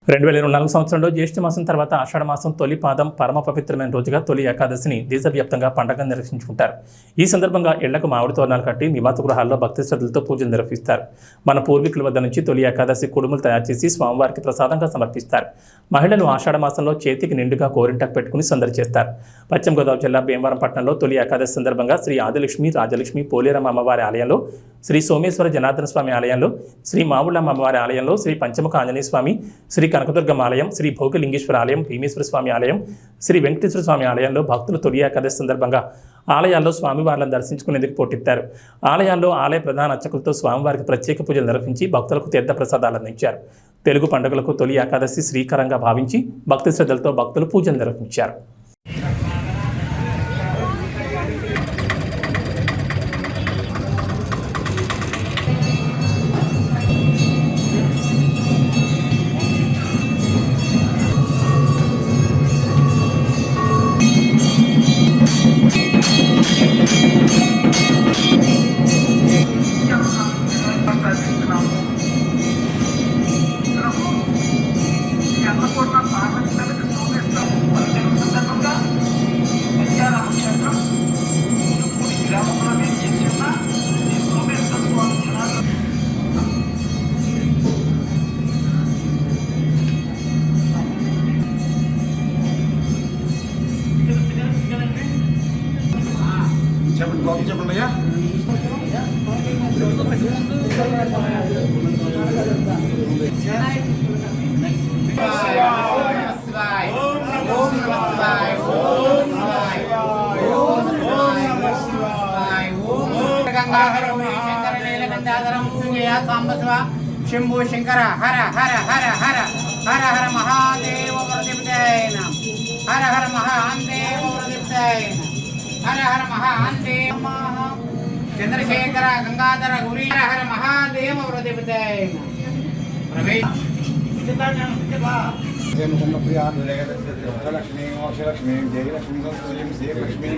2024 సంవత్సరంలో జ్యేష్ఠ మాసం తర్వాత ఆషాఢ మాసం తొలి పాదం పరమ పవిత్రమైన రోజుగా తొలి ఏకాదశిని దేశవ్యాప్తంగా పండుగ నిర్వహించుకుంటారు. ఈ సందర్భంగా ఇళ్లకు మామిడి తోరణాలు కట్టి నివాస గృహాల్లో భక్తి శ్రద్ధలతో పూజలు నిర్వహిస్తారు. మన పూర్వీకుల వద్ద నుంచి తొలి ఏకాదశి కుడుములు తయారు చేసి స్వామివారికి ప్రసాదంగా సమర్పిస్తారు. మహిళలు ఆషాఢ మాసంలో చేతికి నిండుగా కోరింటాకు పెట్టుకుని సందడి చేస్తారు. పశ్చిమ గోదావరి జిల్లా భీమవరం పట్టణంలో తొలి ఏకాదశి సందర్భంగా శ్రీ ఆదిలక్ష్మి రాజలక్ష్మి పోలేరమ్మ అమ్మవారి ఆలయంలో, శ్రీ సోమేశ్వర జనార్దన స్వామి ఆలయంలో, శ్రీ మావుళ్ళమ్మ అమ్మవారి ఆలయంలో, శ్రీ పంచముఖ ఆంజనేయ స్వామి, శ్రీ కనకదుర్గమ్మ ఆలయం, శ్రీ భోగలింగేశ్వర ఆలయం, భీమేశ్వర స్వామి ఆలయం, శ్రీ వెంకటేశ్వర స్వామి ఆలయంలో భక్తులు తొలి ఏకాదశి సందర్భంగా ఆలయాల్లో స్వామివార్లను దర్శించుకునేందుకు పోటెత్తారు. ఆలయాల్లో ఆలయ ప్రధాన అర్చకులతో స్వామివారికి ప్రత్యేక పూజలు నిర్వహించి భక్తులకు తీర్థ ప్రసాదాలు అందించారు. తెలుగు పండుగలకు తొలి ఏకాదశి శ్రీకరంగా భావించి భక్తి శ్రద్ధలతో భక్తులు పూజలు నిర్వహించారు. చెప్పండి అయ్యా. శంభో శంకర హర హర హర హర హర హర మహాదేవ వరదిప్తాయ నమః. హర హర మహాదేవ వరదిప్తాయ నమః. హర హర మహాదేవ చంద్రశేఖర గంగాధర గురి హర హర మహాదేవ వరదిప్తాయ లక్ష్మీ మోక్షలక్ష్మీ జయలక్ష్మీ శ్రీలక్ష్మీ